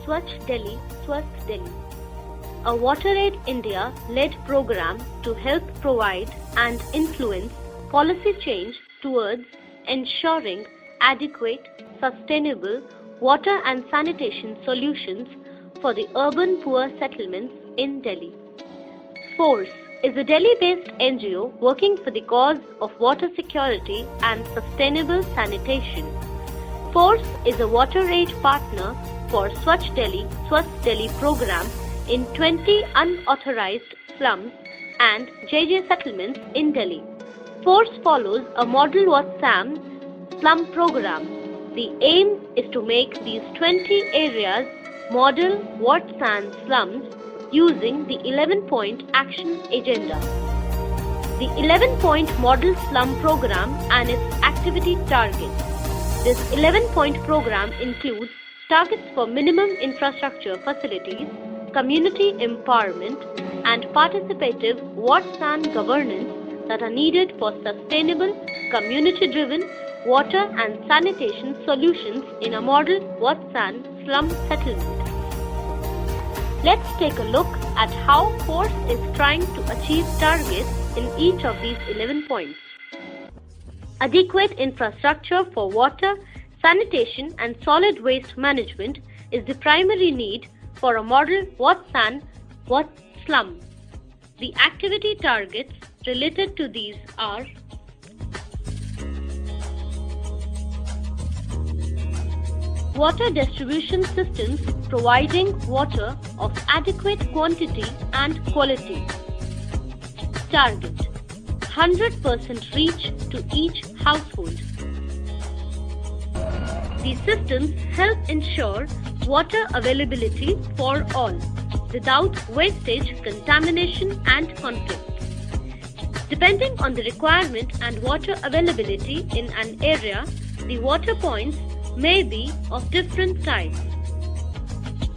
Swachh Delhi, Swasth Delhi, a WaterAid India-led program to help provide and influence policy change towards ensuring adequate, sustainable water and sanitation solutions for the urban poor settlements in Delhi. FORCE is a Delhi-based NGO working for the cause of water security and sustainable sanitation. FORCE is a WaterAid partner for Swachh Delhi, Swasth Delhi program in 20 unauthorized slums and JJ settlements in Delhi. FORCE follows a model WATSAM slum program. The aim is to make these 20 areas model WATSAM slums using the 11-point action agenda. The 11-point model slum program and its activity targets. This 11-point program includes targets for minimum infrastructure facilities, community empowerment, and participative WaTSAN governance that are needed for sustainable, community-driven water and sanitation solutions in a model WaTSAN slum settlement. Let's take a look at how FORCE is trying to achieve targets in each of these 11 points. Adequate infrastructure for water, sanitation and solid waste management is the primary need for a model WaTSAN slum. The activity targets related to these are: water distribution systems providing water of adequate quantity and quality. Target: 100% reach to each household. These systems help ensure water availability for all, without wastage, contamination and conflict. Depending on the requirement and water availability in an area, the water points may be of different types.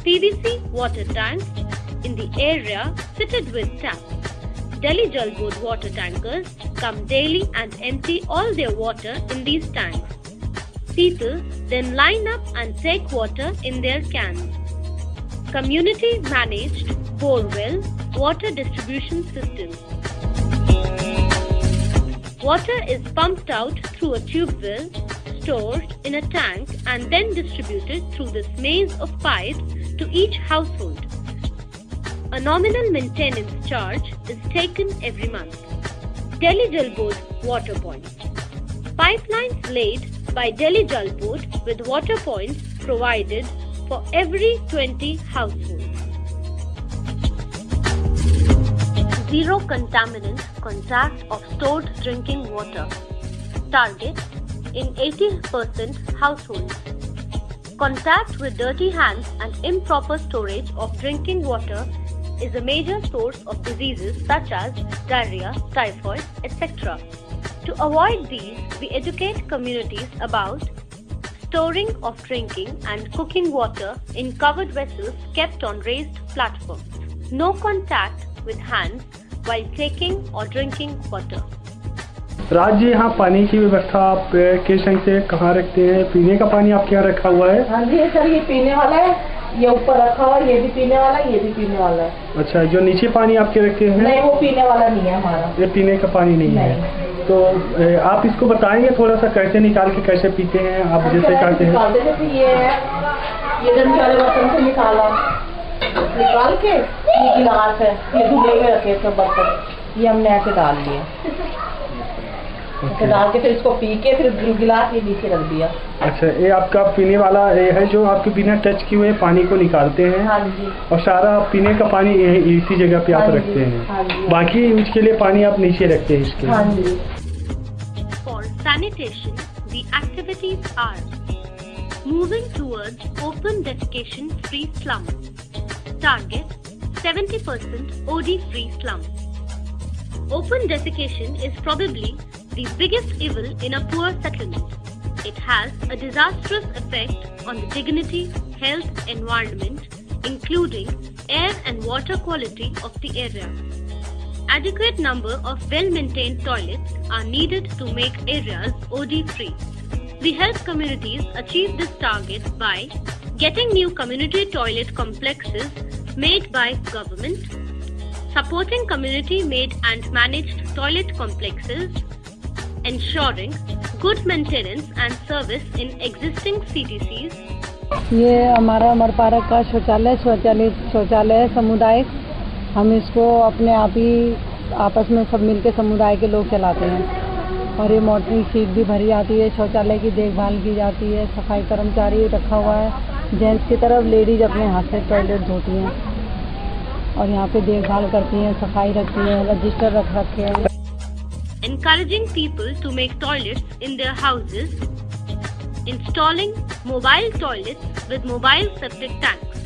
PVC water tanks in the area fitted with taps. Delhi Jal Board water tankers come daily and empty all their water in these tanks. People then line up and take water in their cans. Community managed borewell water distribution systems. Water is pumped out through a tube well, stored in a tank and then distributed through this maze of pipes to each household. A nominal maintenance charge is taken every month. Delhi Jal Board water points. Pipelines laid by Delhi Jal Board with water points provided for every 20 households. Zero contaminant contact of stored drinking water. Target: in 80% households. Contact with dirty hands and improper storage of drinking water is a major source of diseases such as diarrhea, typhoid, etc. To avoid these, we educate communities about storing of drinking and cooking water in covered vessels kept on raised platforms. No contact with hands while taking or drinking water. Raj ji, यहाँ पानी की व्यवस्था आप किस ढंग से कहाँ रखते हैं? पीने का पानी आपके यहाँ रखा हुआ है? हाँ जी सर, ये पीने वाला है, ये ऊपर रखा हुआ है, ये भी पीने वाला है, ये भी पीने वाला है। अच्छा, जो नीचे पानी आपके रखे हैं? नहीं, वो पीने वाला नहीं है हमारा। ये पीने का पानी नहीं है। तो आप इसको बताएंगे थोड़ा सा कैसे निकाल के कैसे पीते हैं आप? जैसे कहते हैं जैसे ये गंदे वाले बर्तन से निकाल के ये गिलास है, ये धुले हुए रखे सब बर्तन, ये हमने ऐसे डाल लिया। डाल के फिर इसको पी के फिर गिलास ये नीचे रख दिया। अच्छा, ये आपका पीने वाला है जो आपके बिना टच किए हुए पानी को निकालते हैं? हाँ जी। और सारा पीने का पानी इसी जगह पे आप रखते हैं? हाँ जी। बाकी उसके लिए पानी आप नीचे रखते हैं इसके? हाँ जी। For sanitation, the activities are: moving towards open defecation free slum. Target: 70% OD free slum. Open defecation is probably the biggest evil in a poor settlement. It has a disastrous effect on the dignity, health, environment, including air and water quality of the area. Adequate number of well-maintained toilets are needed to make areas OD free. We help communities achieve this target by getting new community toilet complexes made by government, supporting community-made and managed toilet complexes, ensuring good maintenance and service in existing CTCs. ये हमारा अमरपारक का शौचालय है सामुदायिक। हम इसको अपने आप ही आपस में सब मिलके समुदाय के लोग चलाते हैं और ये मोटरिंग सीट भी भरी जाती है। शौचालय की देखभाल की जाती है। सफाई कर्मचारी रखा हुआ है। जेंट्स की तरफ लेडीज अपने हाथ से टॉयलेट धोती हैं और यहाँ पे देखभाल करती हैं, सफाई रखती हैं, रजिस्टर रख रखे हैं। Encouraging people to make toilets in their houses, installing mobile toilets with mobile septic tanks.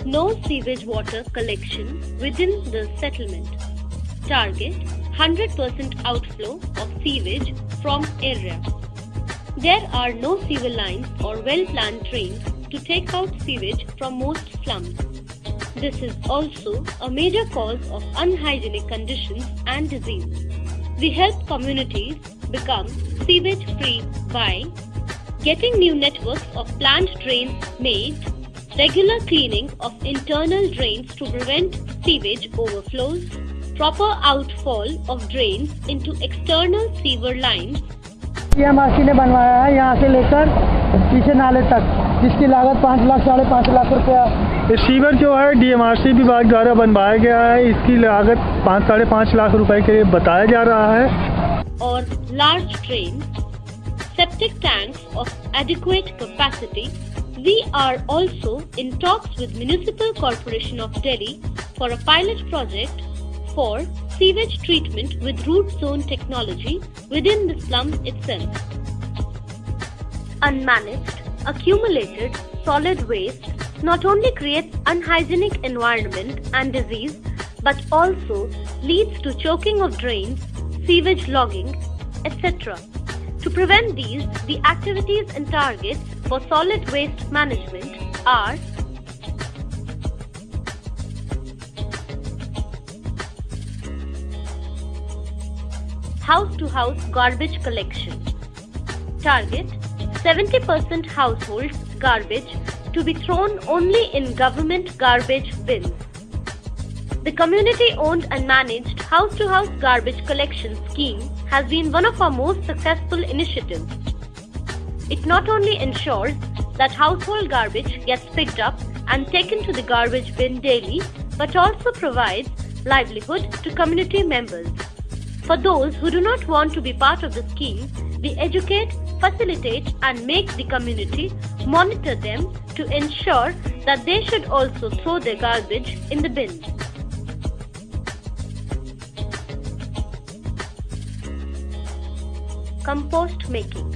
No sewage water collection within the settlement. Target 100% outflow of sewage from area. There are no sewer lines or well-planned drains to take out sewage from most slums. This is also a major cause of unhygienic conditions and disease. We help communities become sewage free by getting new networks of planned drains made, regular cleaning of internal drains to prevent sewage overflows, proper outfall of drains into external sewer lines. DMRC ने बनवाया है यहाँ से लेकर पीछे नाले तक, जिसकी लागत 5 लाख 5.5 लाख रुपया। ये सीवर जो है DMRC विभाग द्वारा बनवाया गया है। इसकी लागत 5-5.5 लाख रुपए के लिए बताया जा रहा है। Or large drains, septic tanks of adequate capacity. We are also in talks with Municipal Corporation of Delhi for a pilot project for sewage treatment with root zone technology within the slum itself. Unmanaged, accumulated solid waste not only creates unhygienic environment and disease, but also leads to choking of drains, sewage logging, etc. To prevent these, the activities and targets for solid waste management are house-to-house garbage collection. Target 70% household garbage to be thrown only in government garbage bins. The community-owned and managed house-to-house garbage collection scheme has been one of our most successful initiatives. It not only ensures that household garbage gets picked up and taken to the garbage bin daily, but also provides livelihood to community members. For those who do not want to be part of the scheme, we educate, facilitate and make the community monitor them to ensure that they should also throw their garbage in the bin. Compost making.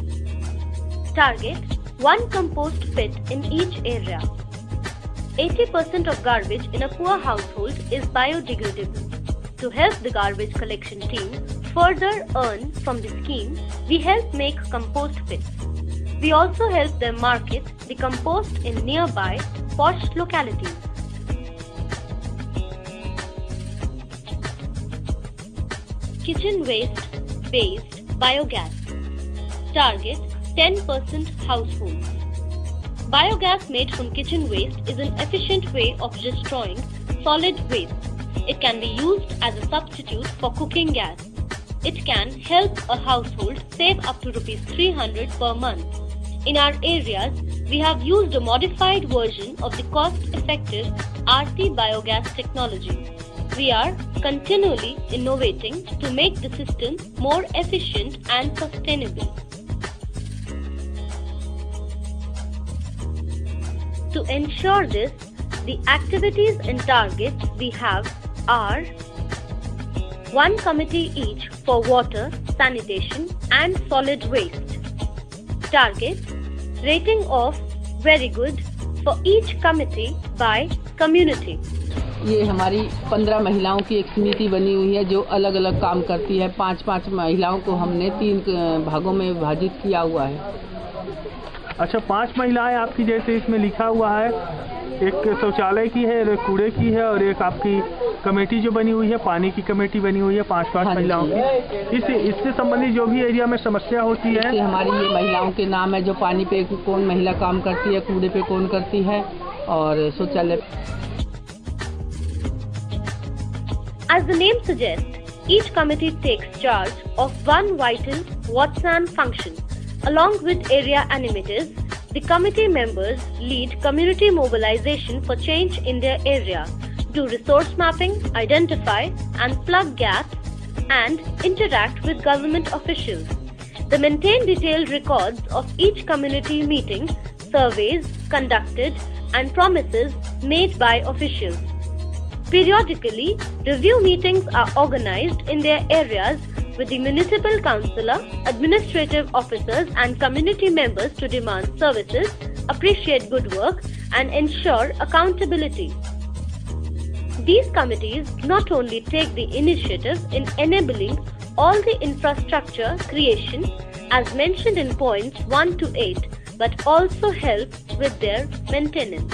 Target 1 compost pit in each area. 80% of garbage in a poor household is biodegradable. To help the garbage collection team further earn from the scheme, we help make compost pits. We also help them market the compost in nearby posh localities. Kitchen waste based biogas. Target 10% households. Biogas made from kitchen waste is an efficient way of destroying solid waste. It can be used as a substitute for cooking gas. It can help a household save up to ₹300 per month. In our areas, we have used a modified version of the cost-effective RT biogas technology. We are continually innovating to make the system more efficient and sustainable. To ensure this, the activities and targets we have are 1 committee each for water, sanitation and solid waste. Target rating of very good for each committee by community. ये हमारी 15 महिलाओं की एक समिति बनी हुई है जो अलग अलग काम करती है। 5-5 महिलाओं को हमने 3 भागों में विभाजित किया हुआ है। अच्छा, 5 महिलाएं आपकी, जैसे इसमें लिखा हुआ है, एक शौचालय की है, एक कूड़े की है और एक आपकी कमेटी जो बनी हुई है, पानी की कमेटी बनी हुई है 5 महिलाओं की। इससे संबंधित जो भी एरिया में समस्या होती है, हमारी ये महिलाओं के नाम है, जो पानी पे कौन महिला काम करती है, कूड़े पे कौन करती है और शौचालय। As the name suggests, each committee takes charge of one vital WhatsApp function. Along with area animators, the committee members lead community mobilization for change in their area, do resource mapping, identify and plug gaps, and interact with government officials. They maintain detailed records of each community meeting, surveys conducted, and promises made by officials. Periodically, review meetings are organized in their areas with the municipal councillor, administrative officers and community members to demand services, appreciate good work and ensure accountability. These committees not only take the initiative in enabling all the infrastructure creation as mentioned in points 1 to 8, but also help with their maintenance.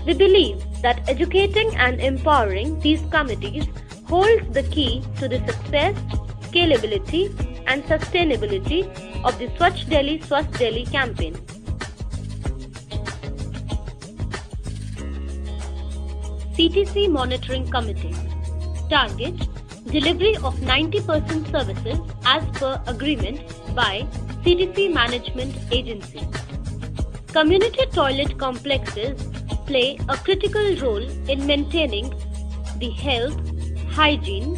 We believe that educating and empowering these committees holds the key to the success, scalability and sustainability of the Swachh Delhi Swasth Delhi campaign. CTC Monitoring Committee. Target: delivery of 90% services as per agreement by CTC Management Agency. Community toilet complexes play a critical role in maintaining the health, hygiene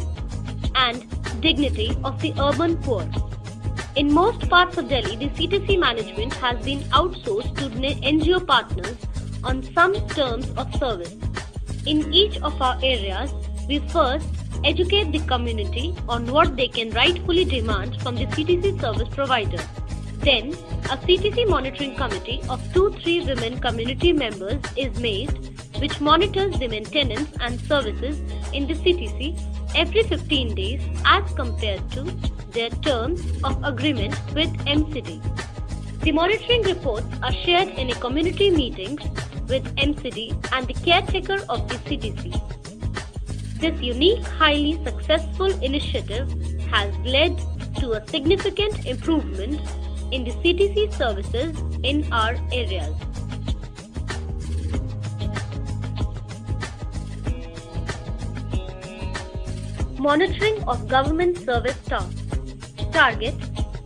and dignity of the urban poor. In most parts of Delhi, the CTC management has been outsourced to NGO partners on some terms of service. In each of our areas, we first educate the community on what they can rightfully demand from the CTC service provider. Then, a CTC monitoring committee of 2-3 women community members is made, which monitors the maintenance and services in the CTC every 15 days as compared to their terms of agreement with MCD. The monitoring reports are shared in a community meetings with MCD and the caretaker of the CTC. This unique, highly successful initiative has led to a significant improvement in the CTC services in our areas. Monitoring of government service staff. Target: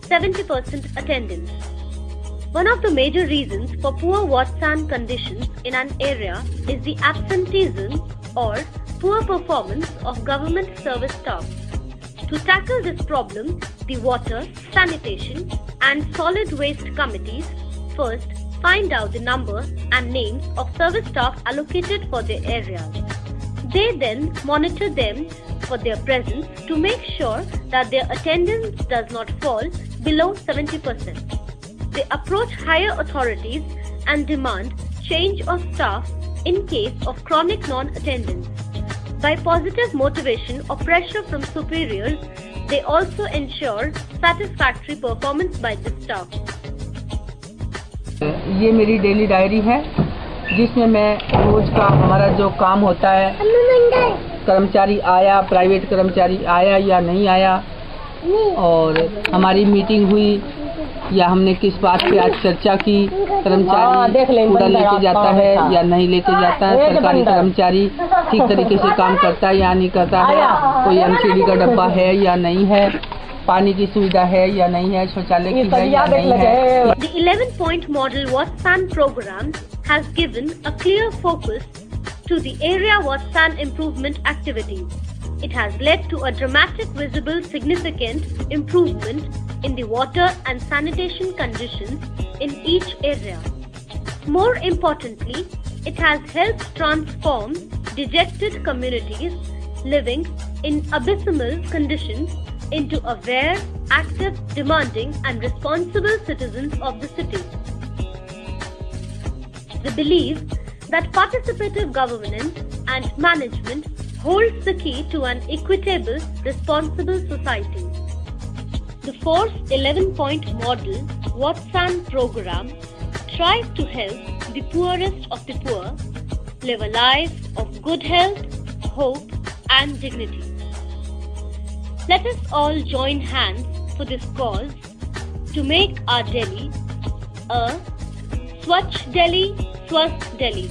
70% attendance. One of the major reasons for poor WhatsApp conditions in an area is the absenteeism or poor performance of government service staff. To tackle this problem, the water, sanitation and solid waste committees first find out the number and names of service staff allocated for their areas. They then monitor them for their presence to make sure that their attendance does not fall below 70%. They approach higher authorities and demand change of staff in case of chronic non-attendance. By positive motivation or pressure from superiors, they also ensure satisfactory performance by the staff. ये मेरी daily diary है, जिसमें मैं रोज का हमारा जो काम होता है, कर्मचारी आया, प्राइवेट कर्मचारी आया या नहीं आया, और हमारी मीटिंग हुई या हमने किस बात पे आज चर्चा की, कर्मचारी कूड़ा लेके जाता है या नहीं लेके जाता है, सरकारी कर्मचारी ठीक तरीके से काम करता है या नहीं करता है, कोई एमसीडी का डब्बा है या नहीं है, पानी की सुविधा है या नहीं है, शौचालय की है या नहीं है। The 11-point model WhatsApp program has given a clear focus to the area WhatsApp improvement activities. It has led to a dramatic, visible, significant improvement in the water and sanitation conditions in each area. More importantly, it has helped transform dejected communities living in abysmal conditions into aware, active, demanding and responsible citizens of the city. We believe that participative governance and management holds the key to an equitable, responsible society. The Force 11-point model Watson program tries to help the poorest of the poor live a life of good health, hope and dignity. Let us all join hands for this cause to make our Delhi a Swachh Delhi, Swasth Delhi.